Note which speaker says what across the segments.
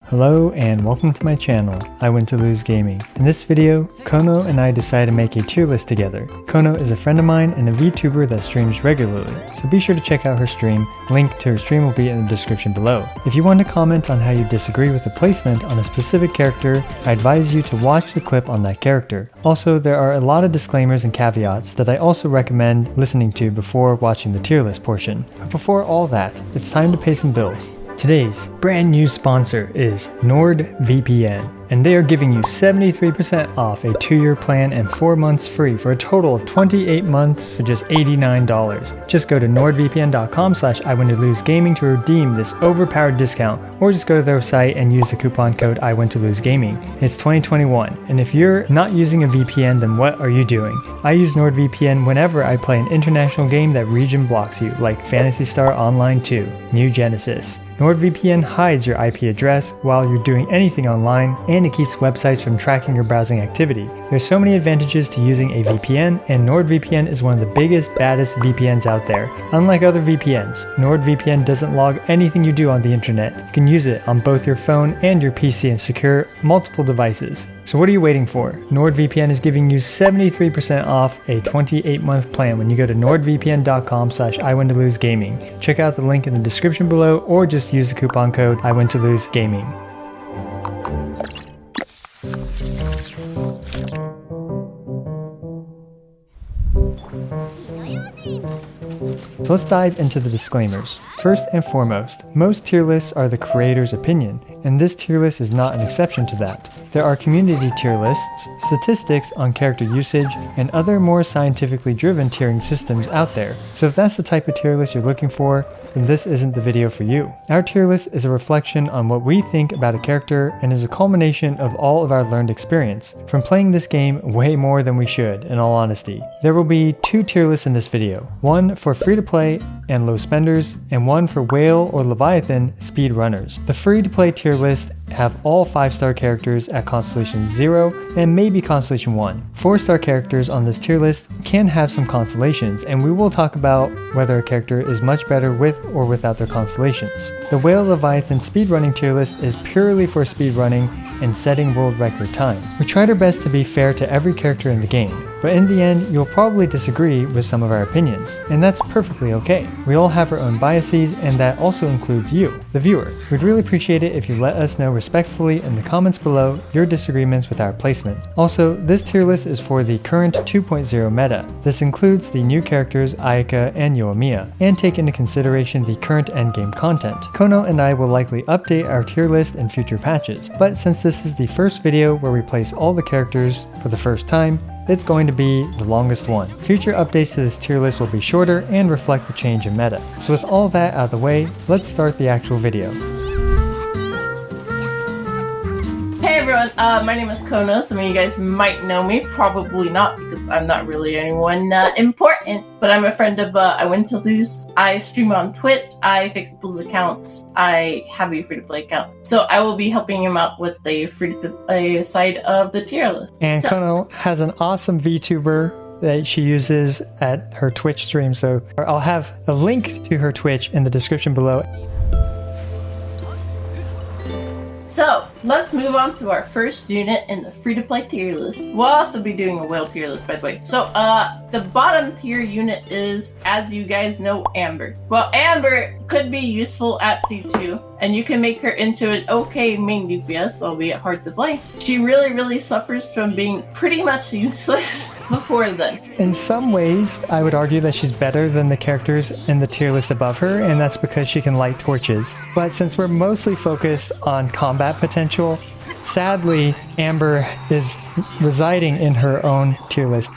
Speaker 1: Hello and welcome to my channel, I Win to Lose Gaming. In this video, Kono and I decided to make a tier list together. Kono is a friend of mine and a VTuber that streams regularly, so be sure to check out her stream. Link to her stream will be in the description below. If you want to comment on how you disagree with the placement on a specific character, I advise you to watch the clip on that character. Also, there are a lot of disclaimers and caveats that I also recommend listening to before watching the tier list portion. But before all that, it's time to pay some bills. Today's brand new sponsor is NordVPN, and they are giving you 73% off a 2-year plan and 4 months free for a total of 28 months for just $89. Just go to nordvpn.com/iwintolosegaming to redeem this overpowered discount, or just go to their site and use the coupon code iwintolosegaming. It's 2021, and if you're not using a VPN, then what are you doing? I use NordVPN whenever I play an international game that region blocks you, like Phantasy Star Online 2, New Genesis. NordVPN hides your IP address while you're doing anything online, and it keeps websites from tracking your browsing activity. There's so many advantages to using a VPN, and NordVPN is one of the biggest, baddest VPNs out there. Unlike other VPNs, NordVPN doesn't log anything you do on the internet. You can use it on both your phone and your PC and secure multiple devices. So what are you waiting for? NordVPN is giving you 73% off a 28-month plan when you go to nordvpn.com/iwintolosegaming. Check out the link in the description below, or just use the coupon code iwintolosegaming. So let's dive into the disclaimers. First and foremost, most tier lists are the creator's opinion, and this tier list is not an exception to that. There are community tier lists, statistics on character usage, and other more scientifically driven tiering systems out there. So if that's the type of tier list you're looking for, then this isn't the video for you. Our tier list is a reflection on what we think about a character and is a culmination of all of our learned experience from playing this game way more than we should, in all honesty. There will be 2 tier lists in this video, one for free-to-play and low spenders, and one for whale or Leviathan speedrunners. The free-to-play tier list have all 5-star characters at Constellation 0 and maybe Constellation 1. 4-star characters on this tier list can have some constellations, and we will talk about whether a character is much better with or without their constellations. The Whale Leviathan Speedrunning tier list is purely for speedrunning and setting world record time. We tried our best to be fair to every character in the game, but in the end, you'll probably disagree with some of our opinions, and that's perfectly okay. We all have our own biases, and that also includes you, the viewer. We'd really appreciate it if you let us know respectfully in the comments below your disagreements with our placements. Also, this tier list is for the current 2.0 meta. This includes the new characters Ayaka and Yoimiya, and take into consideration the current endgame content. Kono and I will likely update our tier list in future patches, but since this is the first video where we place all the characters for the first time, it's going to be the longest one. Future updates to this tier list will be shorter and reflect the change in meta. So with all that out of the way, let's start the actual video.
Speaker 2: Hey everyone, my name is Kono. Some of you guys might know me, probably not, because I'm not really anyone important, but I'm a friend of I Win to Lose. I stream on Twitch, I fix people's accounts, I have a free-to-play account. So I will be helping him out with the free-to-play side of the tier list.
Speaker 1: And Kono has an awesome VTuber that she uses at her Twitch stream, so I'll have a link to her Twitch in the description below.
Speaker 2: So, let's move on to our first unit in the free-to-play tier list. We'll also be doing a whale tier list, by the way. So, the bottom tier unit is, as you guys know, Amber. Well, Amber could be useful at C2, and you can make her into an okay main DPS, albeit hard to play. She really suffers from being pretty much useless before then.
Speaker 1: In some ways, I would argue that she's better than the characters in the tier list above her, and that's because she can light torches. But since we're mostly focused on combat potential, sadly, Amber is residing in her own tier list.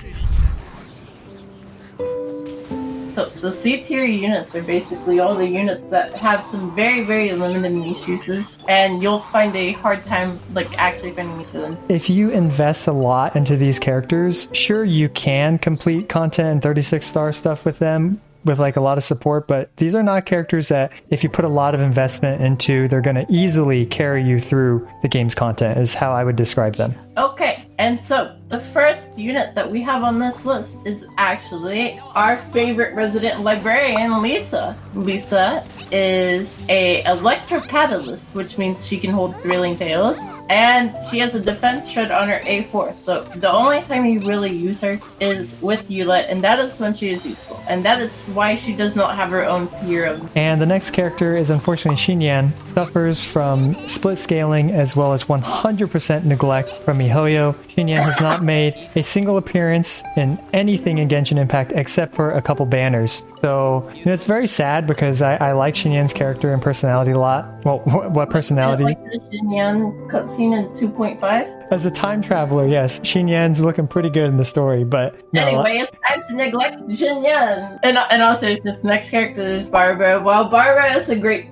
Speaker 2: So the C tier units are basically all the units that have some very limited niche uses, and you'll find a hard time actually finding use for them.
Speaker 1: If you invest a lot into these characters, sure, you can complete content and 36-star stuff with them with a lot of support, but these are not characters that if you put a lot of investment into, they're going to easily carry you through the game's content, is how I would describe them.
Speaker 2: Okay, And so, the first unit that we have on this list is actually our favorite resident librarian, Lisa. Lisa is a electrocatalyst, which means she can hold thrilling tales, and she has a defense shred on her A4. So the only time you really use her is with Eula, and that is when she is useful. And that is why she does not have her own tier of.
Speaker 1: And the next character is unfortunately Xinyan, suffers from split scaling as well as 100% neglect from miHoYo. Xinyan has not made a single appearance in anything in Genshin Impact except for a couple banners. So, it's very sad because I like Xinyan's character and personality a lot. Well, what personality?
Speaker 2: I like the Xinyan cutscene in 2.5.
Speaker 1: As a time traveler, yes, Xinyan's looking pretty good in the story, but no.
Speaker 2: Anyway, it's time to neglect Xinyan. And also, it's just next character is Barbara. While Barbara is a great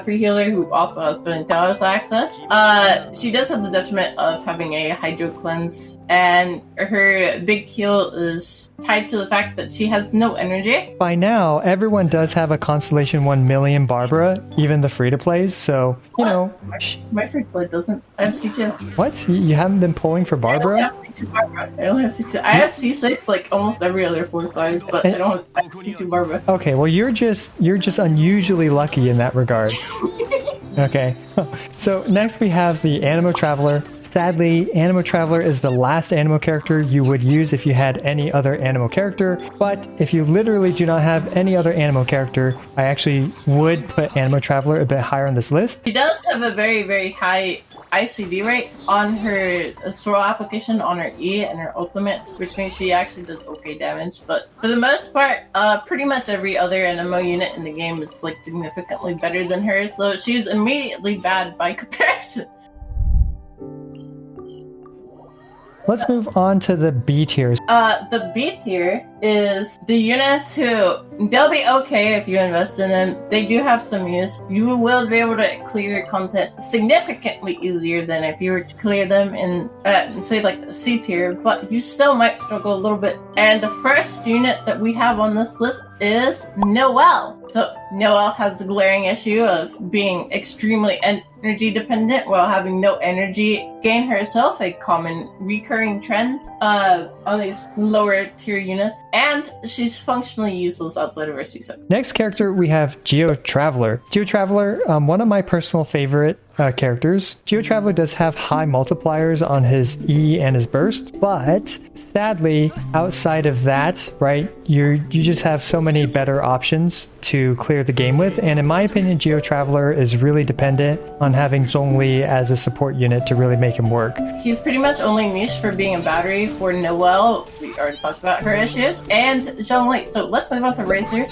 Speaker 2: free healer who also has Talos access, she does have the detriment of having a Hydro Cleanse, and her big heal is tied to the fact that she has no energy.
Speaker 1: By now, everyone does have a Constellation 1 million Barbara, even the free-to-plays, so,
Speaker 2: My free-to-play doesn't. I have C2.
Speaker 1: What? You haven't been pulling for Barbara?
Speaker 2: I don't have C2 Barbara. I only have C2. I have C6 like almost every other 4-star, but I don't have C2 Barbara.
Speaker 1: Okay, well you're just unusually lucky in that regard. Okay. So next we have the Animo Traveler. Sadly, Animo Traveler is the last Animo character you would use if you had any other Animo character, but if you literally do not have any other Animo character, I actually would put Animo Traveler a bit higher on this list.
Speaker 2: She does have a very, very high ICD rate on her swirl application on her E and her ultimate, which means she actually does okay damage, but for the most part, pretty much every other NMO unit in the game is like significantly better than her, so she's immediately bad by comparison.
Speaker 1: Let's move on to the B tiers.
Speaker 2: The B tier is the units who, they'll be okay if you invest in them. They do have some use. You will be able to clear content significantly easier than if you were to clear them in, say, like the C tier, but you still might struggle a little bit. And the first unit that we have on this list is Noelle. So Noelle has the glaring issue of being extremely energy dependent while having no energy gain herself, a common recurring trend on these lower tier units, and she's functionally useless outside of her CSEC.
Speaker 1: Next character we have Geo Traveler. Geo Traveler, one of my personal favorite characters. Geo Traveler does have high multipliers on his E and his burst, but sadly, outside of that, right, you just have so many better options to clear the game with, and in my opinion, Geo Traveler is really dependent on having Zhongli as a support unit to really make him work.
Speaker 2: He's pretty much only niche for being a battery for Noelle. We already talked about her issues, and Zhongli. So let's move on to Razor.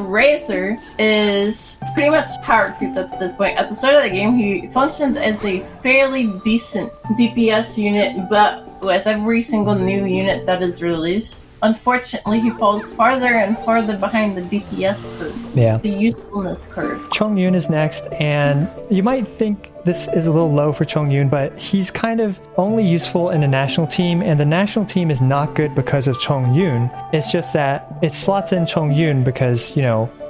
Speaker 2: Razor is pretty much power creeped up at this point. At the start of the game, he functioned as a fairly decent DPS unit, but with every single new unit that is released, unfortunately, he falls farther and farther behind the DPS curve.
Speaker 1: Yeah.
Speaker 2: The usefulness curve.
Speaker 1: Chongyun is next, and you might think this is a little low for Chongyun, but he's kind of only useful in a national team, and the national team is not good because of Chongyun. It's just that it slots in Chongyun because,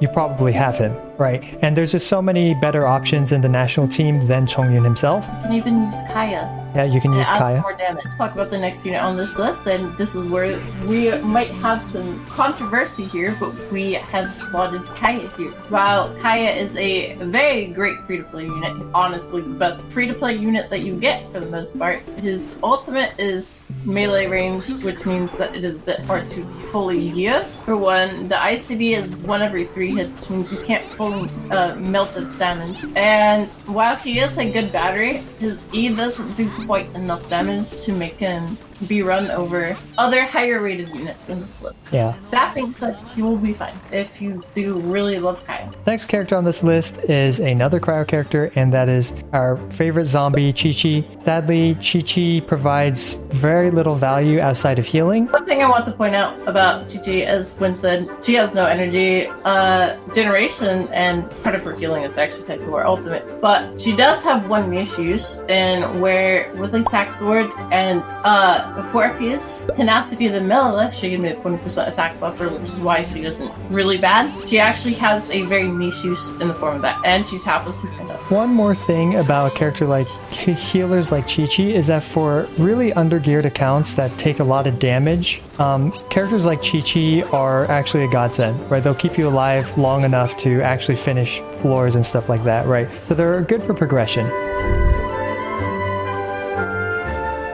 Speaker 1: you probably have him, right? And there's just so many better options in the national team than Chongyun himself.
Speaker 2: You can even use Kaya.
Speaker 1: Yeah, you can use Kaya.
Speaker 2: More damage. Talk about the next unit on this list, and this is where we might have some controversy here, but we have slotted Kaya here. While Kaya is a very great free-to-play unit, honestly the best free-to-play unit that you get for the most part, his ultimate is melee range, which means that it is a bit hard to fully use. For one, the ICD is 1 every 3 hits, which means you can't fully melt its damage. And while he is a good battery, his E doesn't do quite enough damage to make him be run over other higher rated units in this list.
Speaker 1: Yeah.
Speaker 2: That being said, he will be fine if you do really love Kaya.
Speaker 1: Next character on this list is another cryo character, and that is our favorite zombie, Chi-Chi. Sadly, Chi-Chi provides very little value outside of healing.
Speaker 2: One thing I want to point out about Chi-Chi, as Win said, she has no energy generation, and part of her healing is actually tied to her ultimate. But she does have one niche use, and where with a sack sword and 4 piece. Tenacity of the Melalith, she gives me a 20% attack buffer, which is why she isn't really bad. She actually has a very niche use in the form of that, and she's half a super.
Speaker 1: One more thing about a character like healers like Chi-Chi is that for really undergeared accounts that take a lot of damage, characters like Chi-Chi are actually a godsend, right? They'll keep you alive long enough to actually finish floors and stuff like that, right? So they're good for progression.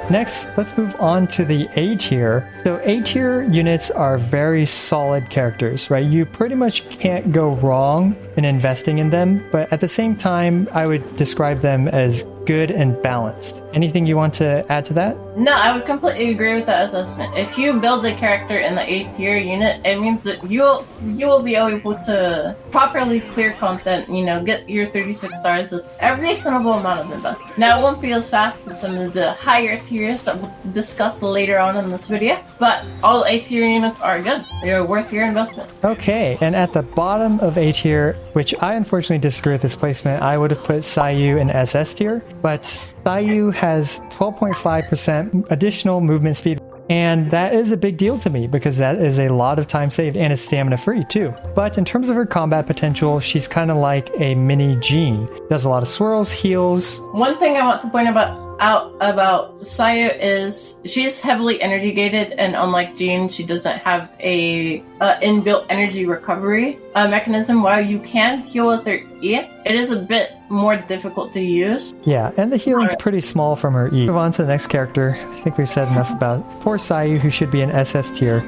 Speaker 1: Next, let's move on to the A tier. So A tier units are very solid characters, right? You pretty much can't go wrong in investing in them, but at the same time, I would describe them as good and balanced. Anything you want to add to that?
Speaker 2: No, I would completely agree with that assessment. If you build a character in the A tier unit, it means that you will be able to properly clear content, get your 36 stars with a reasonable amount of investment. Now, it won't be as fast as some of the higher tiers that we'll discuss later on in this video, but all A tier units are good. They are worth your investment.
Speaker 1: Okay, and at the bottom of A tier, which I unfortunately disagree with this placement, I would have put Sayu in SS tier, but Sayu has 12.5% additional movement speed, and that is a big deal to me because that is a lot of time saved and is stamina free too. But in terms of her combat potential, she's kind of like a mini Jean. Does a lot of swirls, heals.
Speaker 2: One thing I want to point out about Sayu is she's heavily energy gated, and unlike Jean, she doesn't have a inbuilt energy recovery mechanism. While you can heal with her E, it is a bit more difficult to use.
Speaker 1: Yeah, and the healing's pretty small from her E. Move on to the next character. I think we've said enough about poor Sayu, who should be an SS tier.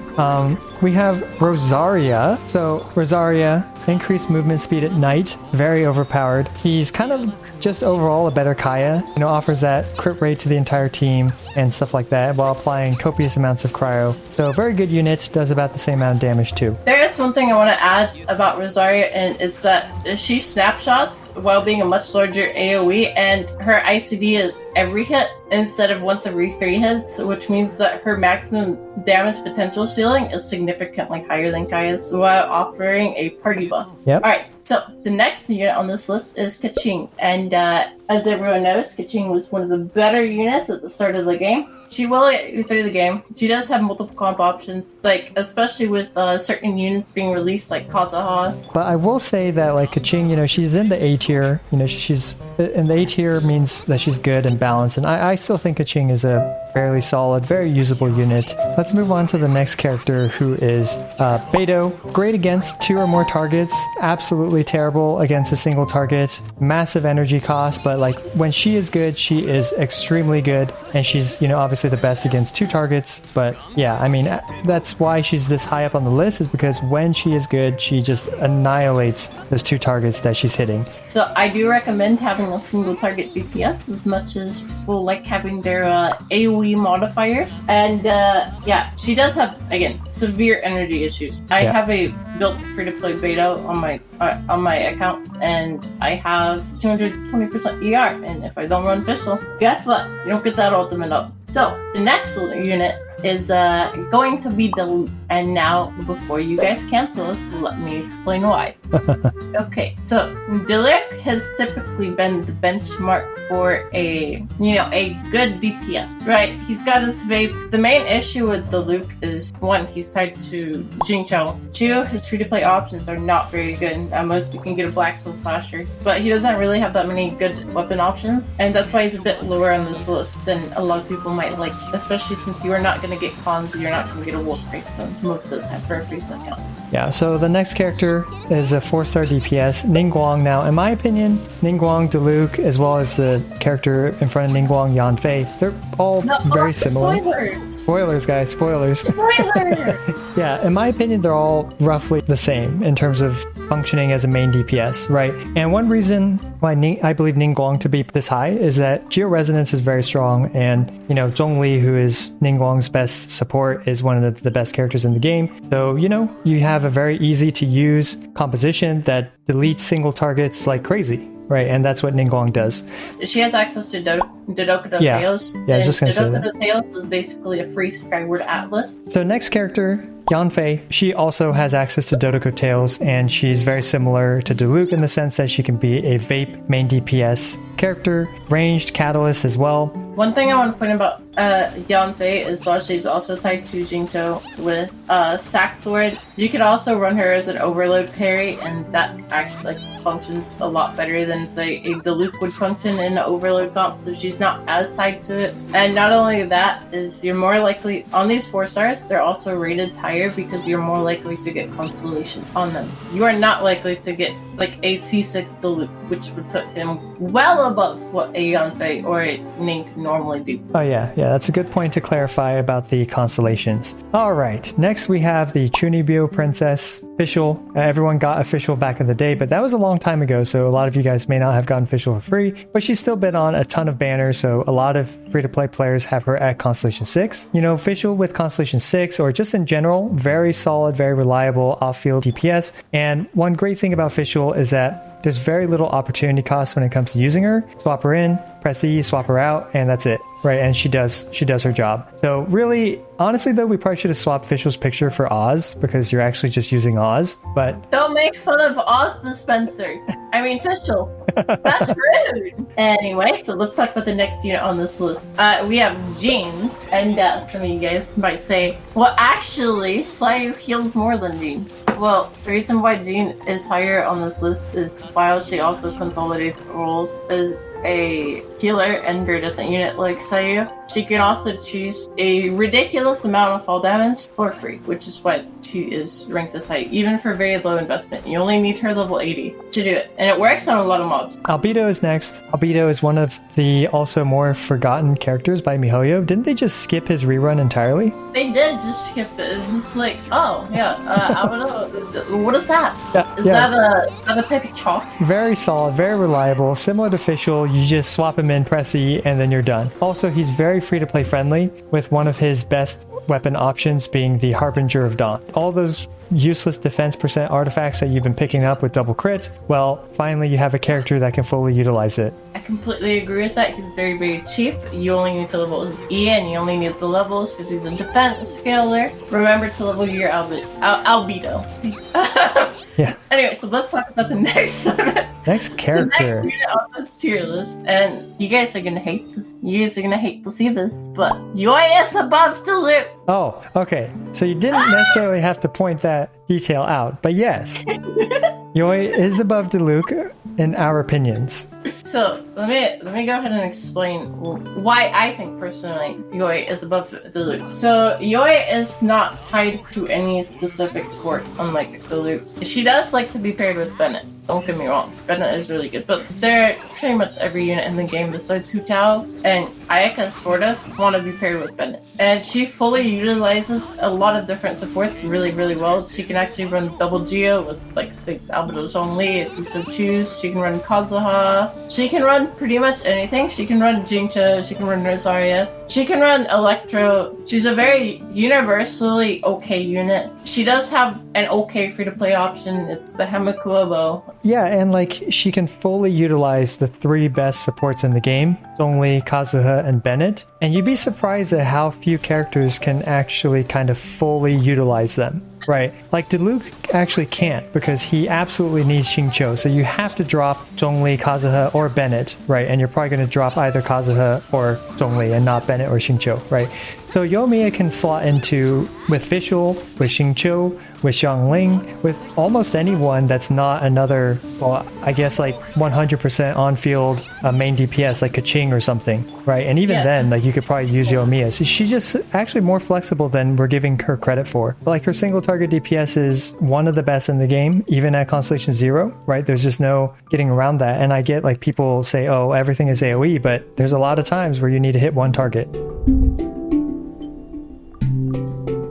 Speaker 1: We have Rosaria. So Rosaria, increased movement speed at night, very overpowered. He's kind of just overall a better Kaya, offers that crit rate to the entire team and stuff like that while applying copious amounts of cryo. So very good unit, does about the same amount of damage too.
Speaker 2: There is one thing I want to add about Rosaria, and it's that she snapshots while being a much larger AoE, and her ICD is every hit instead of once every 3 hits, which means that her maximum damage potential ceiling is significantly higher than Kaya's while offering a party buff.
Speaker 1: Yep.
Speaker 2: Alright, so the next unit on this list is Kaching, and as everyone knows, Kaching was one of the better units at the start of the game. She will get you through the game. She does have multiple comp options, especially with certain units being released, like Kazuha.
Speaker 1: But I will say that, Kaching, she's in the A tier. She's in the A tier means that she's good and balanced, and I still think Kaching is a fairly solid, very usable unit. Let's move on to the next character, who is Beidou. Great against 2 or more targets, absolutely terrible against a single target. Massive energy cost, but when she is good, she is extremely good, and she's obviously the best against 2 targets. But yeah, that's why she's this high up on the list, is because when she is good, she just annihilates those 2 targets that she's hitting.
Speaker 2: So I do recommend having a single target DPS as much as people like having their AoE modifiers. And yeah, she does have, again, severe energy issues. I have a built free-to-play beta on my account, and I have 220% ER, and if I don't run Fischl, guess what? You don't get that ultimate up. So, the next unit is going to be Diluc. And now, before you guys cancel us, let me explain why. Okay, so Diluc has typically been the benchmark for a good DPS, right? He's got his vape. The main issue with Diluc is, 1, he's tied to Jingqiao. 2, his free-to-play options are not very good. At most, you can get a Black Hole Flasher, but he doesn't really have that many good weapon options, and that's why he's a bit lower on this list than a lot of people might like, especially since you are not going to get cons, you're not going to get a Wolf Race zone most of the time for a free account.
Speaker 1: Yeah, so the next character is a 4-star DPS, Ningguang. Now, in my opinion, Ningguang, Diluc, as well as the character in front of Ningguang, Yanfei, they're all very similar. Spoilers, guys, spoilers.
Speaker 2: Spoiler!
Speaker 1: Yeah, in my opinion, they're all roughly the same in terms of functioning as a main DPS, right? And one reason why I believe Ningguang to be this high is that Geo Resonance is very strong, and Zhongli, who is Ningguang's best support, is one of the best characters in the game. So you have a very easy to use composition that deletes single targets like crazy, right? And that's what Ningguang does.
Speaker 2: She has access to Dodo. Dodoka no
Speaker 1: Yeah.
Speaker 2: Teos.
Speaker 1: Yeah, I was just gonna say
Speaker 2: Dodoka
Speaker 1: that.
Speaker 2: no Teos is basically a free Skyward Atlas.
Speaker 1: So next character, Yanfei, she also has access to Dodoco Tails, and she's very similar to Diluc in the sense that she can be a Vape main DPS character, ranged Catalyst as well.
Speaker 2: One thing I want to point about Yanfei is while she's also tied to Jinto with Sack Sword, you could also run her as an overload carry, and that actually functions a lot better than say a Diluc would function in an overload comp, so she's not as tied to it. And not only that, is you're more likely on these 4 stars, they're also rated higher because you're more likely to get Constellation on them. You are not likely to get like a C6 Diluc, which would put him well above what a Yanfei or a Nink normally do.
Speaker 1: Oh yeah, that's a good point to clarify about the constellations. All right, next we have the Chunibyo Princess official. Everyone got official back in the day, but that was a long time ago, so a lot of you guys may not have gotten official for free, but she's still been on a ton of banners, so a lot of free-to-play players have her at Constellation 6. You know, official with Constellation 6, or just in general, very solid, very reliable off-field DPS, and one great thing about official is that there's very little opportunity cost when it comes to using her. Swap her in, press E, swap her out, and that's it, right? And she does her job. So really, honestly though, we probably should have swapped Official's picture for Oz, because you're actually just using Oz, but...
Speaker 2: Don't make fun of Oz Dispenser. I mean, Official. That's rude. Anyway, so let's talk about the next unit on this list. We have Jean, and some of you guys might say, well, actually, Slayu heals more than Jean. Well, the reason why Jean is higher on this list is while she also consolidates roles as a healer and iridescent unit like Sayu, she can also choose a ridiculous amount of fall damage for free, which is why she is ranked this high, even for very low investment. You only need her level 80 to do it, and it works on a lot of mobs.
Speaker 1: Albedo is next. Albedo is one of the also more forgotten characters by miHoYo. Didn't they just skip his rerun entirely?
Speaker 2: They did just skip it. It's just like, oh, yeah, Albedo, what is that? Is that a type of chalk?
Speaker 1: Very solid, very reliable, similar to Official. You just swap him in, press E, and then you're done. Also, he's very free-to-play friendly, with one of his best weapon options being the Harbinger of Dawn. All those useless defense percent artifacts that you've been picking up with double crit, well, finally you have a character that can fully utilize it.
Speaker 2: I completely agree with that. He's very, very cheap. You only need to level his E, and you only need the levels because he's a defense scaler. Remember to level your Albedo.
Speaker 1: Yeah.
Speaker 2: Anyway, so let's talk about the next one.
Speaker 1: Next character.
Speaker 2: The next unit on this tier list, and you guys are gonna hate this. You guys are gonna hate to see this, but Yoi is above Diluc.
Speaker 1: Oh, okay. So you didn't necessarily have to point that detail out, but yes. Yoi is above Diluc in our opinions.
Speaker 2: So let me go ahead and explain why I think personally Yoi is above Diluc. So Yoi is not tied to any specific court, unlike Diluc. She does like to be paired with Bennett. Don't get me wrong, Bennett is really good, but they're pretty much every unit in the game besides Hu Tao and Ayaka sort of want to be paired with Bennett. And she fully utilizes a lot of different supports really, really well. She can actually run double Geo with, like, say, Albedo Zhongli if you so choose. She can run Kazuha. She can run pretty much anything. She can run Jincha. She can run Rosaria. She can run Electro. She's a very universally okay unit. She does have an okay free-to-play option. It's the Hamakua Bow.
Speaker 1: Yeah, and like she can fully utilize the 3 best supports in the game, Zhongli, Kazuha, and Bennett. And you'd be surprised at how few characters can actually kind of fully utilize them. Right, like Diluc actually can't because he absolutely needs Xingqiu, so you have to drop Zhongli, Kazuha, or Bennett, right? And you're probably going to drop either Kazuha or Zhongli and not Bennett or Xingqiu, right? So Yoimiya can slot into with Official, with Xingqiu, with Xiangling, with almost anyone that's not another, well, I guess like 100% on-field main DPS like Kaching or something, right? And even then, like you could probably use Yoimiya. So she's just actually more flexible than we're giving her credit for. But like her single target DPS is one of the best in the game, even at Constellation 0, right? There's just no getting around that. And I get like people say, oh, everything is AoE, but there's a lot of times where you need to hit one target.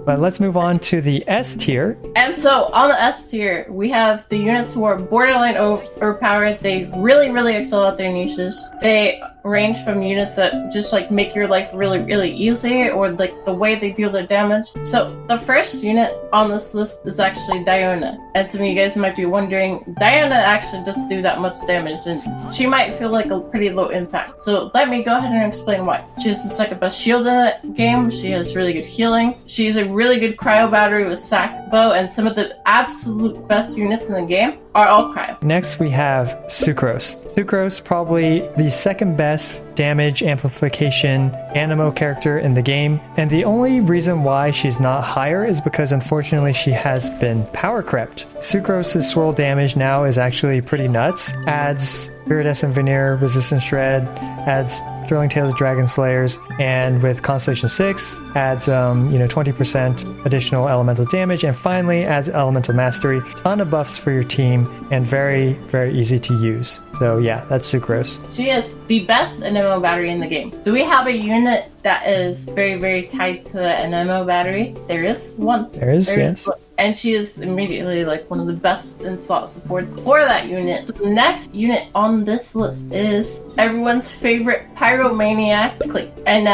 Speaker 1: But let's move on to the S tier.
Speaker 2: And so on the S tier, we have the units who are borderline overpowered. They really excel at their niches. They range from units that just like make your life really easy, or like the way they deal their damage. So the first unit on this list is actually Diona. And some of you guys might be wondering, Diona actually doesn't do that much damage, and she might feel like a pretty low impact. So let me go ahead and explain why. She has the second best shield in the game. She has really good healing. She has a really good cryo battery with sack bow, and some of the absolute best units in the game are all cryo.
Speaker 1: Next we have Sucrose. Sucrose, probably the second best damage amplification animo character in the game, and the only reason why she's not higher is because unfortunately she has been power crept. Sucrose's swirl damage now is actually pretty nuts. Adds Iridescent Veneer, Resistance Shred, adds Thrilling Tales of Dragon Slayers, and with Constellation 6 adds 20% additional elemental damage, and finally adds Elemental Mastery. Ton of buffs for your team, and very easy to use. So yeah, that's Sucrose.
Speaker 2: She is the best NMO battery in the game. Do we have a unit that is very tied to an NMO battery? There is one.
Speaker 1: There is, yes.
Speaker 2: And she is immediately like one of the best in slot supports for that unit. So the next unit on this list is everyone's favorite pyromaniac, Klee. And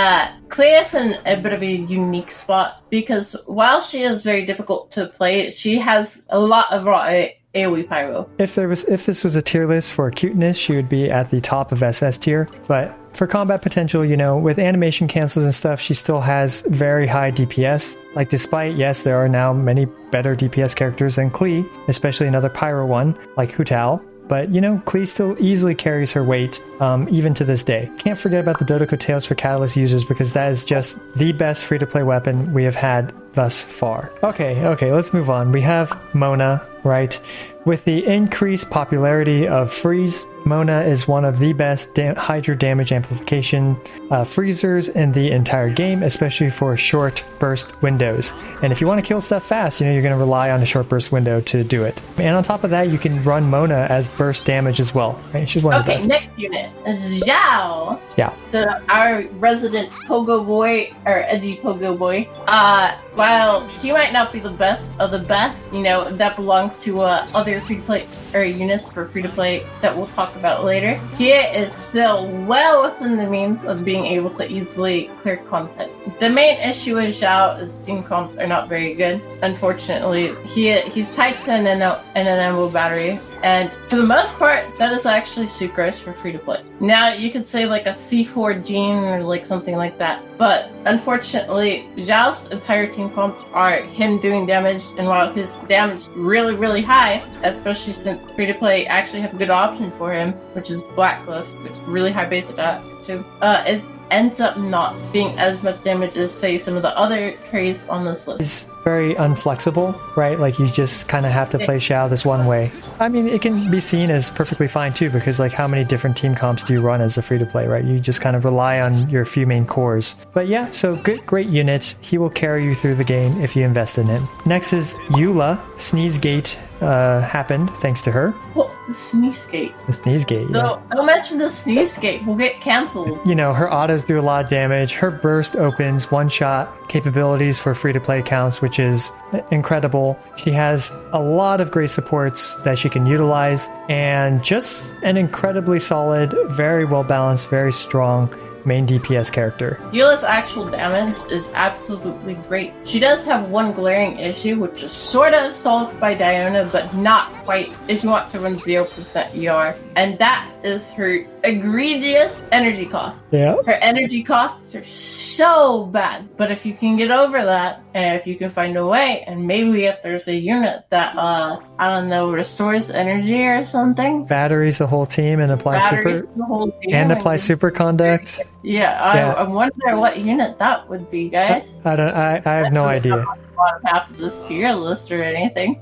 Speaker 2: Klee is in a bit of a unique spot because while she is very difficult to play, she has a lot of raw AoE pyro.
Speaker 1: If this was a tier list for cuteness, she would be at the top of SS tier. But for combat potential, with animation cancels and stuff, she still has very high DPS. Like, despite, yes, there are now many better DPS characters than Klee, especially another pyro one like Hu Tao. But, Klee still easily carries her weight, even to this day. Can't forget about the Dodoko Tails for Catalyst users, because that is just the best free-to-play weapon we have had thus far. Okay, let's move on. We have Mona, right? With the increased popularity of Freeze, Mona is one of the best Hydra damage amplification freezers in the entire game, especially for short burst windows. And if you want to kill stuff fast, you're going to rely on a short burst window to do it. And on top of that, you can run Mona as burst damage as well. Right? She's one of the best.
Speaker 2: Next unit is Zhao.
Speaker 1: Yeah.
Speaker 2: So our resident pogo boy, or edgy pogo boy, while he might not be the best of the best, that belongs to other free-to-play units for free-to-play that we'll talk about later. He is still well within the means of being able to easily clear content. The main issue with Zhao is team comps are not very good. Unfortunately, he's tied to an NMO battery, and for the most part, that is actually Sucrose for free-to-play. Now, you could say like a C4 Gene or like something like that, but unfortunately, Zhao's entire team comps are him doing damage, and while his damage is really high, especially since free-to-play actually have a good option for him, which is Blackcliff, which is really high basic too, it ends up not being as much damage as, say, some of the other carries on this list.
Speaker 1: It's very unflexible, right? Like, you just kind of have to play Xiao this one way. I mean, it can be seen as perfectly fine too, because like, how many different team comps do you run as a free-to-play, right? You just kind of rely on your few main cores. But yeah, so great unit. He will carry you through the game if you invest in him. Next is Eula. Sneezegate happened thanks to her.
Speaker 2: Well, the Sneezegate.
Speaker 1: The Sneezegate, yeah.
Speaker 2: No, don't mention the Sneezegate. We'll get cancelled.
Speaker 1: Her autos do a lot of damage. Her burst opens one-shot capabilities for free-to-play accounts, which is incredible. She has a lot of great supports that she can utilize, and just an incredibly solid, very well-balanced, very strong main DPS character.
Speaker 2: Eula's actual damage is absolutely great. She does have one glaring issue, which is sort of solved by Diona, but not quite if you want to run 0% ER, and that is her egregious energy cost.
Speaker 1: Yeah.
Speaker 2: Her energy costs are so bad, but if you can get over that, and if you can find a way, and maybe if there's a unit that, restores energy or something.
Speaker 1: Batteries the whole team and apply super conduct.
Speaker 2: Yeah, I wonder what unit that would be, guys.
Speaker 1: I have no idea.
Speaker 2: On half of this tier list or anything.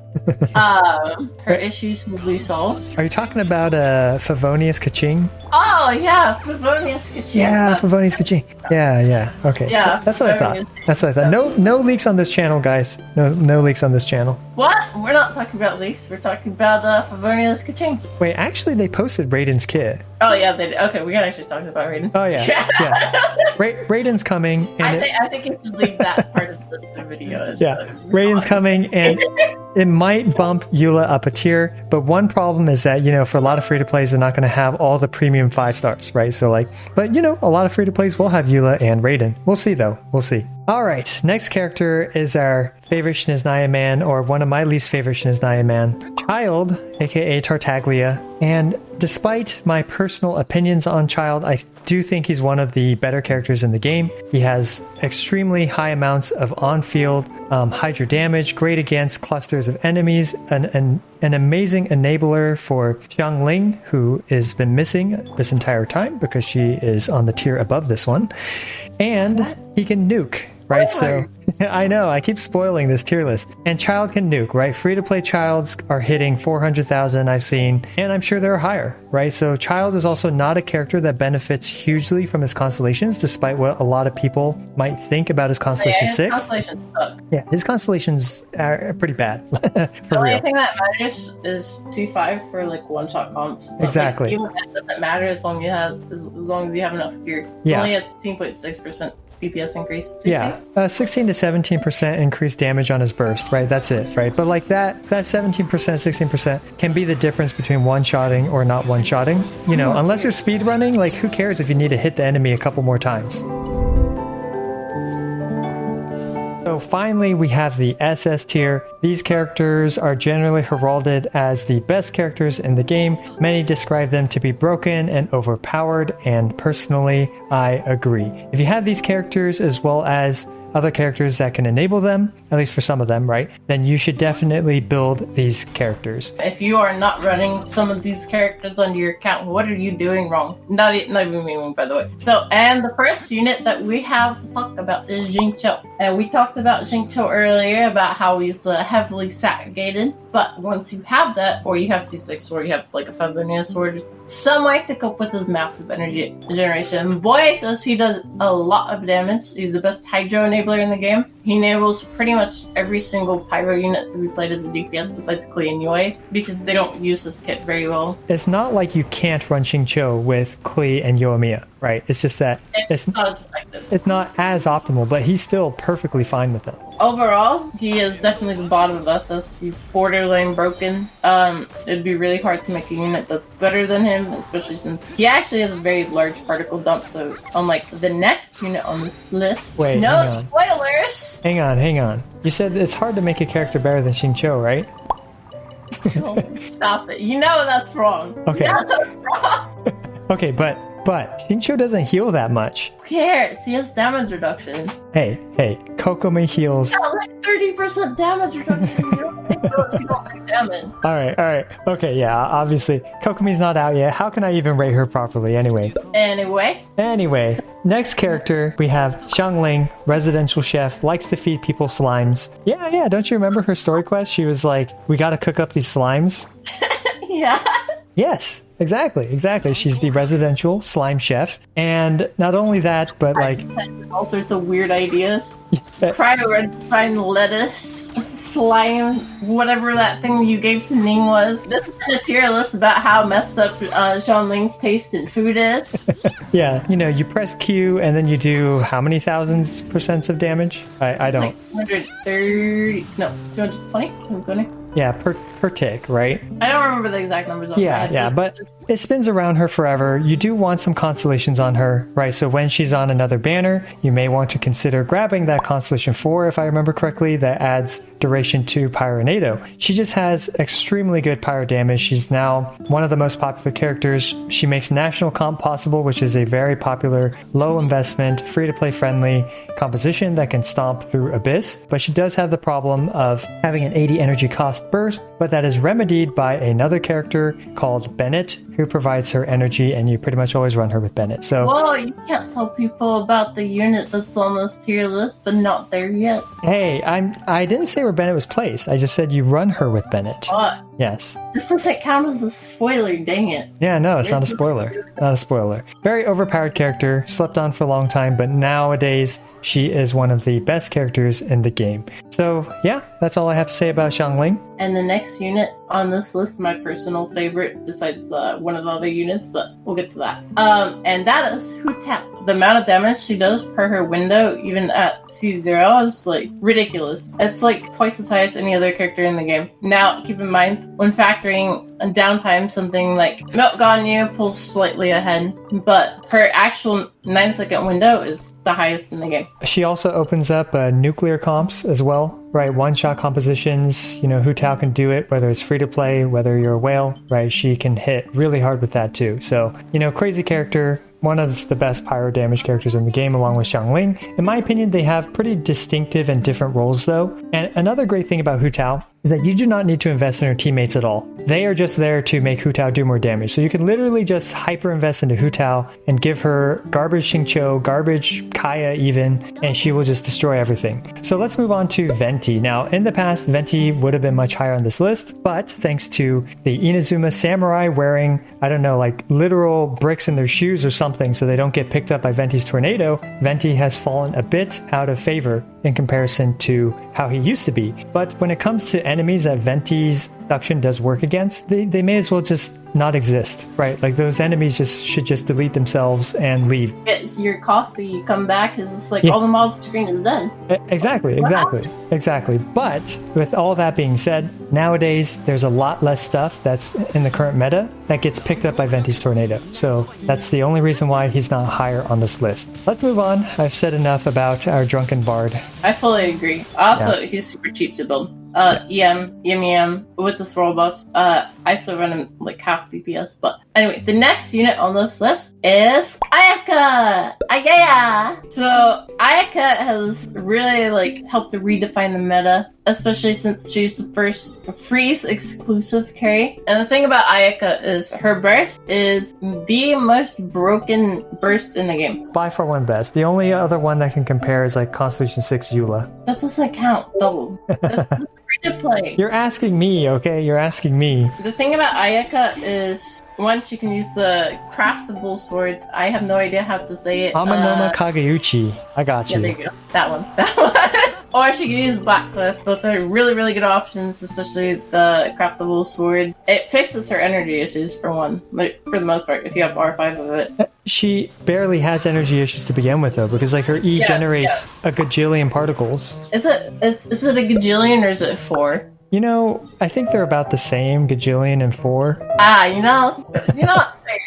Speaker 2: Her issues will be solved.
Speaker 1: Are you talking about Favonius Kaching?
Speaker 2: Oh yeah, Favonius Kaching.
Speaker 1: Yeah, Favonius Kaching. Yeah. Okay.
Speaker 2: Yeah,
Speaker 1: That's what I thought. That's what I thought. No leaks on this channel, guys. No leaks on this channel.
Speaker 2: What? We're not talking about leaks. We're talking about Favonius Kaching.
Speaker 1: Wait, actually, they posted Raiden's kit.
Speaker 2: Oh yeah, they did. Okay, we gotta actually talk about Raiden.
Speaker 1: Oh yeah. Raiden's coming. And
Speaker 2: I think you should leave that part of the video.
Speaker 1: Raiden's coming, and it might bump Eula up a tier. But one problem is that, for a lot of free-to-plays, they're not going to have all the premium 5 stars, right? So but a lot of free-to-plays will have Eula and Raiden. We'll see though. We'll see. All right, next character is our favorite Shinznaya man, or one of my least favorite Shinznaya man, Child, aka Tartaglia. And despite my personal opinions on Child, I do think he's one of the better characters in the game. He has extremely high amounts of on-field Hydra damage, great against clusters of enemies, an amazing enabler for Xiangling, who has been missing this entire time because she is on the tier above this one. And he can nuke. Right, so I know I keep spoiling this tier list. And Child can nuke, right? Free-to-play Childs are hitting 400,000 I've seen, and I'm sure they're higher, right? So Child is also not a character that benefits hugely from his constellations, despite what a lot of people might think about his Constellation 6.
Speaker 2: Constellations suck.
Speaker 1: Yeah, his constellations are pretty bad.
Speaker 2: The only thing that matters is 2-5 for one-shot comps. But,
Speaker 1: exactly.
Speaker 2: Even that doesn't matter as long as you have enough gear. It's only at 16.6%. DPS increase. 16?
Speaker 1: Yeah, 16 to 17% increased damage on his burst, right? That's it, right? But that 17%, 16% can be the difference between one-shotting or not one-shotting. Unless you're speedrunning, who cares if you need to hit the enemy a couple more times? So finally, we have the SS tier. These characters are generally heralded as the best characters in the game. Many describe them to be broken and overpowered, and personally, I agree. If you have these characters as well as other characters that can enable them, at least for some of them, right, then you should definitely build these characters.
Speaker 2: If you are not running some of these characters on your account, what are you doing wrong? Not even me, by the way. So, and the first unit that we have talked about is Xingqiu. And we talked about Xingqiu earlier, about how he's heavily sat-gated. But once you have that, or you have C6, or you have a Favonius sword, some way to cope with his massive energy generation. Boy, he does a lot of damage. He's the best Hydro enabler in the game. He enables pretty much every single Pyro unit to be played as a DPS besides Klee and Yue, because they don't use this kit very well.
Speaker 1: It's not like you can't run Xingqiu with Klee and Yoimiya, right? It's just that
Speaker 2: it's not as effective.
Speaker 1: It's not as optimal, but he's still perfectly fine with them.
Speaker 2: Overall, he is definitely the bottom of SS. He's borderline broken. It'd be really hard to make a unit that's better than him, especially since he actually has a very large particle dump. So, unlike the next unit on this list,
Speaker 1: wait,
Speaker 2: no spoilers.
Speaker 1: Hang on. You said it's hard to make a character better than Xingqiu, right?
Speaker 2: Oh, stop it. You know that's wrong.
Speaker 1: Okay.
Speaker 2: You know that's wrong.
Speaker 1: Okay, but Xingqiu doesn't heal that much.
Speaker 2: Who cares? He has damage reduction.
Speaker 1: Hey, Kokomi heals.
Speaker 2: Yeah, 30% damage reduction. You don't think so if you don't take damage.
Speaker 1: All right. Okay, yeah, obviously. Kokomi's not out yet. How can I even rate her properly anyway? Anyway, next character, we have Xiangling, residential chef, likes to feed people slimes. Yeah, don't you remember her story quest? She was like, we gotta cook up these slimes.
Speaker 2: Yeah.
Speaker 1: Yes, exactly. She's the residential slime chef. And not only that, but
Speaker 2: all sorts of weird ideas. Cryo-red lettuce, slime, whatever that thing you gave to Ning was. This is a tier list about how messed up Xiangling's taste in food is.
Speaker 1: Yeah, you press Q and then you do how many thousands percents of damage? I don't.
Speaker 2: 230, no, 220? 220?
Speaker 1: Yeah, per tick, right?
Speaker 2: I don't remember the exact numbers on that.
Speaker 1: Yeah, but it spins around her forever. You do want some constellations on her, right? So when she's on another banner, you may want to consider grabbing that Constellation 4, if I remember correctly, that adds duration to Pyronado. She just has extremely good pyro damage. She's now one of the most popular characters. She makes national comp possible, which is a very popular, low investment, free-to-play friendly composition that can stomp through Abyss. But she does have the problem of having an 80 energy cost burst, but that is remedied by another character called Bennett, who provides her energy, and you pretty much always run her with Bennett. So,
Speaker 2: whoa, you can't tell people about the unit that's on this tier list but not there yet.
Speaker 1: Hey, I didn't say where Bennett was placed. I just said you run her with Bennett. Yes.
Speaker 2: This doesn't count as a spoiler, dang it.
Speaker 1: Yeah, no, it's not a spoiler. Not a spoiler. Very overpowered character, slept on for a long time, but nowadays she is one of the best characters in the game. So yeah, that's all I have to say about Xiangling.
Speaker 2: And the next unit on this list, my personal favorite, besides one of the other units, but we'll get to that. And that is Hu Tao. The amount of damage she does per her window, even at C0, is like ridiculous. It's like twice as high as any other character in the game. Now, keep in mind, when factoring downtime, something like Melt Ganyu pulls slightly ahead, but her actual 9-second window is the highest in the game.
Speaker 1: She also opens up nuclear comps as well, right? One-shot compositions, Hu Tao can do it, whether it's free-to-play, whether you're a whale, right? She can hit really hard with that too. So, crazy character. One of the best pyro damage characters in the game, along with Xiangling. In my opinion, they have pretty distinctive and different roles, though. And another great thing about Hu Tao is that you do not need to invest in her teammates at all. They are just there to make Hu Tao do more damage. So you can literally just hyper invest into Hu Tao and give her garbage Xingqiu, garbage Kaya even, and she will just destroy everything. So let's move on to Venti. Now, in the past, Venti would have been much higher on this list, but thanks to the Inazuma samurai wearing, I don't know, like literal bricks in their shoes or something so they don't get picked up by Venti's tornado, Venti has fallen a bit out of favor in comparison to how he used to be. But when it comes to enemies that Venti's suction does work against, they may as well just not exist, right? Like those enemies should just delete themselves and leave.
Speaker 2: It's your coffee, you come back, it's just like all the mob screen is done.
Speaker 1: Exactly. But with all that being said, nowadays there's a lot less stuff that's in the current meta that gets picked up by Venti's tornado. So that's the only reason why he's not higher on this list. Let's move on. I've said enough about our drunken bard.
Speaker 2: I fully agree. Also, he's super cheap to build. EM with the swirl buffs. I still run him like half DPS, but anyway, the next unit on this list is Ayaka! Ayaya! So Ayaka has really helped to redefine the meta, especially since she's the first freeze exclusive carry. And the thing about Ayaka is her burst is the most broken burst in the game.
Speaker 1: By far one best. The only other one that can compare is like Constellation 6 Eula.
Speaker 2: That doesn't count though. That's free to play.
Speaker 1: You're asking me, okay? You're asking me.
Speaker 2: The thing about Ayaka is, once you can use the craftable sword. I have no idea how to say it.
Speaker 1: Amanoma Kageuchi. I got you.
Speaker 2: Yeah, there you go. That one. Or she can use Blackcliff. Both are really, really good options, especially the craftable sword. It fixes her energy issues for one, but for the most part, if you have R5 of it.
Speaker 1: She barely has energy issues to begin with, though, because her E generates a gajillion particles.
Speaker 2: Is it a gajillion or is it 4?
Speaker 1: I think they're about the same, gajillion and 4.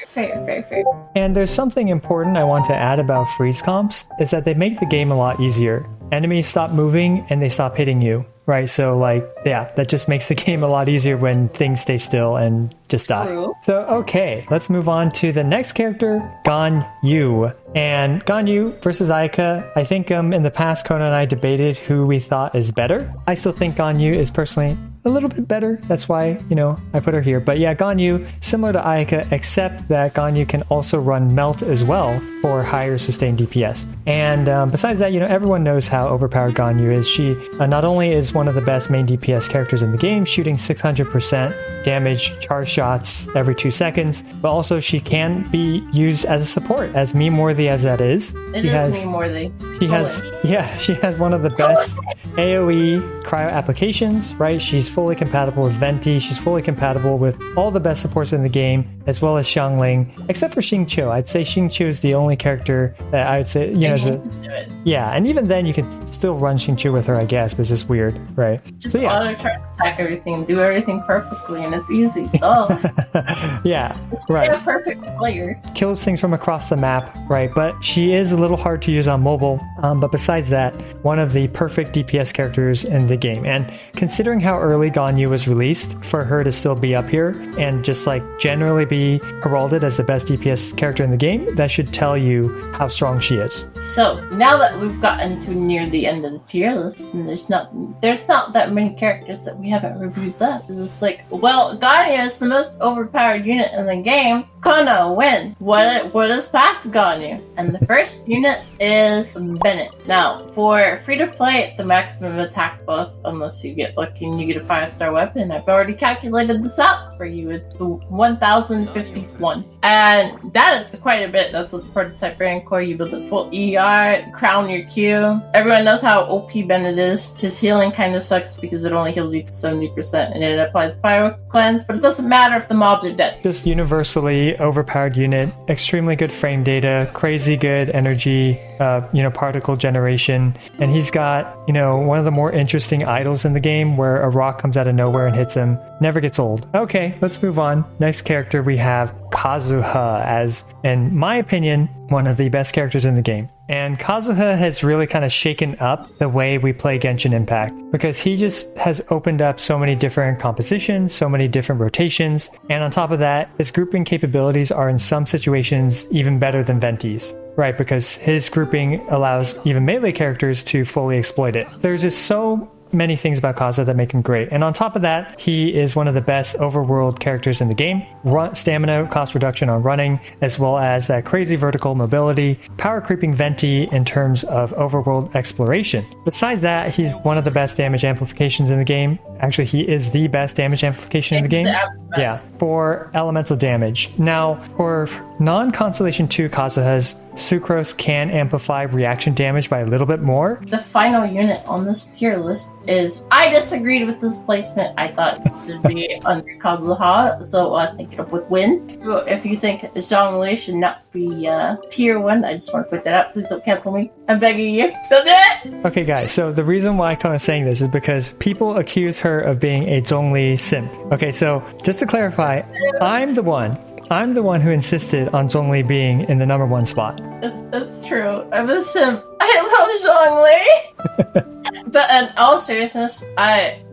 Speaker 1: Fair. And there's something important I want to add about freeze comps, is that they make the game a lot easier. Enemies stop moving and they stop hitting you, right? So that just makes the game a lot easier when things stay still and just die.
Speaker 2: True.
Speaker 1: So, okay, let's move on to the next character, Ganyu. And Ganyu versus Ayaka, I think in the past, Kona and I debated who we thought is better. I still think Ganyu is personally a little bit better. That's why, I put her here. But yeah, Ganyu, similar to Ayaka, except that Ganyu can also run Melt as well for higher sustained DPS. And besides that, everyone knows how overpowered Ganyu is. She not only is one of the best main DPS characters in the game, shooting 600% damage charge shots every 2 seconds, but also she can be used as a support, as meme-worthy as that is.
Speaker 2: It is meme-worthy.
Speaker 1: She has one of the best AoE cryo applications, right? She's fully compatible with Venti. She's fully compatible with all the best supports in the game, as well as Xiangling, except for Xingqiu. I'd say Xingqiu is the only character that I would say, and even then you can still run Xingqiu with her, I guess, but it's just weird, right?
Speaker 2: Just auto charge attack everything, do everything perfectly, and it's easy. Oh.
Speaker 1: It's right.
Speaker 2: A perfect player.
Speaker 1: Kills things from across the map, right? But she is a little hard to use on mobile. But besides that, one of the perfect DPS characters in the game. And considering how early Ganyu was released, for her to still be up here and just generally be heralded as the best DPS character in the game, that should tell you how strong she is.
Speaker 2: So now that we've gotten to near the end of the tier list, and there's not that many characters that we haven't reviewed left. It's just Ganyu is the most overpowered unit in the game. Kono, win. What is past Ganyu? And the first unit is Bennett. Now, for free-to-play, the maximum attack buff, unless you get lucky and you get a 5-star weapon, I've already calculated this out for you. It's 1,051. And that is quite a bit. That's with the prototype rank core. You build a full ER, crown your Q. Everyone knows how OP Bennett is. His healing kind of sucks because it only heals you to 70% and it applies Pyro Cleanse, but it doesn't matter if the mobs are dead.
Speaker 1: Just universally overpowered unit, extremely good frame data, crazy good energy, particle generation, and he's got, one of the more interesting idols in the game where a rock comes out of nowhere and hits him. Never gets old. Okay, let's move on. Next character we have Kazuha as, in my opinion, one of the best characters in the game. And Kazuha has really kind of shaken up the way we play Genshin Impact because he just has opened up so many different compositions, so many different rotations, and on top of that, his grouping capabilities are in some situations even better than Venti's. Right, because his grouping allows even melee characters to fully exploit it. There's just so many things about Kazuha that make him great. And on top of that, he is one of the best overworld characters in the game. Stamina cost reduction on running, as well as that crazy vertical mobility, power creeping Venti in terms of overworld exploration. Besides that, he's one of the best damage amplifications in the game. Actually, he is the best damage amplification in the game. Yeah, for elemental damage. Now, for non-Constellation 2 Kazuhas, Sucrose can amplify reaction damage by a little bit more.
Speaker 2: The final unit on this tier list is, I disagreed with this placement. I thought it should be under Kazuha, so I think it up with Win. If you think Zhongli should not be tier 1, I just want to put that out. Please don't cancel me. I'm begging you. Don't do it!
Speaker 1: Okay, guys, so the reason why I'm saying this is because people accuse her of being a Zhongli simp. Okay, so just to clarify, I'm the one who insisted on Zhongli being in the number 1 spot.
Speaker 2: It's true. I'm a simp. I love Zhongli. But in all seriousness,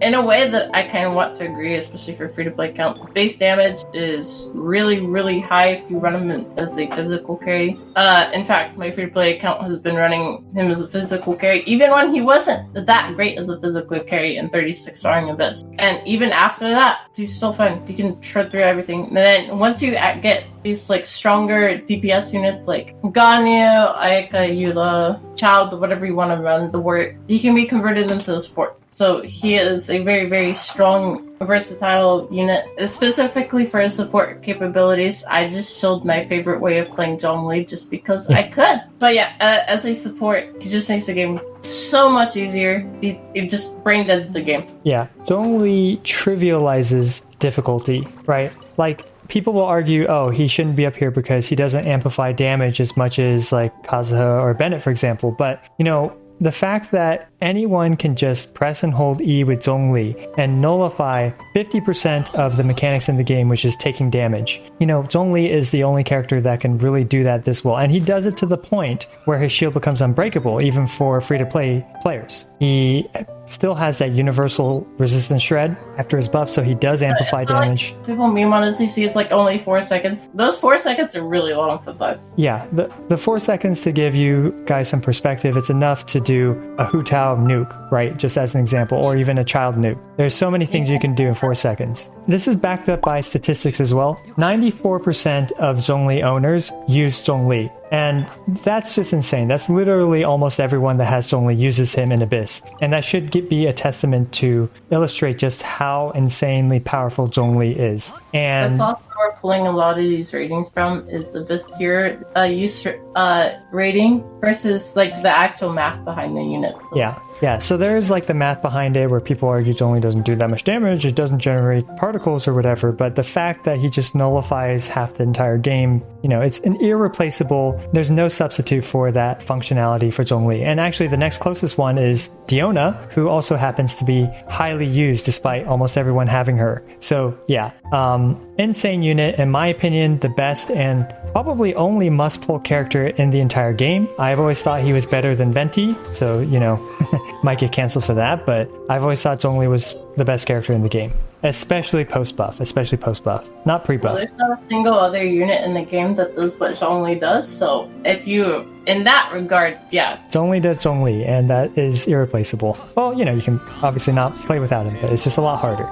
Speaker 2: in a way that I kind of want to agree, especially for free-to-play counts, base damage is really, really high if you run him as a physical carry. In fact, my free-to-play account has been running him as a physical carry, even when he wasn't that great as a physical carry in 36-starring Abyss. And even after that, he's still fun. You can shred through everything. And then once you get these stronger DPS units like Ganyu, Ayaka, Eula, Child, whatever you want to run, the word, you can be converted into a support. So he is a very, very strong, versatile unit, specifically for his support capabilities. I just showed my favorite way of playing Zhongli just because I could. But yeah, as a support, he just makes the game so much easier. It just brain deads the game. Yeah,
Speaker 1: Zhongli trivializes difficulty, right? People will argue, oh, he shouldn't be up here because he doesn't amplify damage as much as Kazuha or Bennett, for example. But, the fact that anyone can just press and hold E with Zhongli and nullify 50% of the mechanics in the game, which is taking damage. Zhongli is the only character that can really do that this well. And he does it to the point where his shield becomes unbreakable, even for free-to-play players. He still has that universal resistance shred after his buff, so he does amplify damage.
Speaker 2: People meme on CC, it's only 4 seconds. Those 4 seconds are really long sometimes.
Speaker 1: Yeah, the 4 seconds, to give you guys some perspective, it's enough to do a Hu Tao nuke, right? Just as an example, or even a child nuke. There's so many things you can do in 4 seconds. This is backed up by statistics as well. 94% of Zhongli owners use Zhongli. And that's just insane. That's literally almost everyone that has Zhongli uses him in Abyss. And that should be a testament to illustrate just how insanely powerful Zhongli is. And
Speaker 2: that's also where we're pulling a lot of these ratings from, is the Abyss tier use rating versus the actual math behind the unit. So.
Speaker 1: Yeah. So there's the math behind it where people argue Zhongli doesn't do that much damage, it doesn't generate particles or whatever, but the fact that he just nullifies half the entire game, it's an irreplaceable, there's no substitute for that functionality for Zhongli. And actually the next closest one is Diona, who also happens to be highly used despite almost everyone having her. So yeah, insane unit, in my opinion, the best and probably only must-pull character in the entire game. I've always thought he was better than Venti, so, might get canceled for that, but I've always thought Zhongli was the best character in the game. Especially post-buff, not pre-buff.
Speaker 2: Well, there's not a single other unit in the game that does what Zhongli does, so if you, in that regard, yeah.
Speaker 1: Zhongli does Zhongli, and that is irreplaceable. Well, you can obviously not play without him, but it's just a lot harder.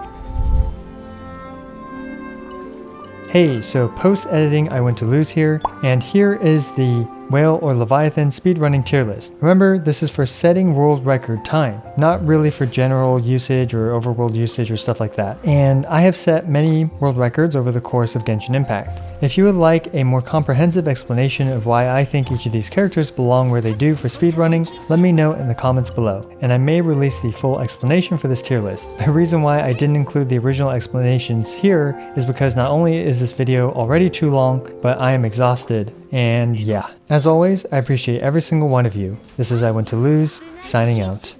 Speaker 1: Hey, so post-editing I went to lose here, and here is the Whale, or Leviathan Speedrunning Tier List. Remember, this is for setting world record time, not really for general usage or overworld usage or stuff like that. And I have set many world records over the course of Genshin Impact. If you would like a more comprehensive explanation of why I think each of these characters belong where they do for speedrunning, let me know in the comments below, and I may release the full explanation for this tier list. The reason why I didn't include the original explanations here is because not only is this video already too long, but I am exhausted, and yeah. As always, I appreciate every single one of you. This is I Want to Lose, signing out.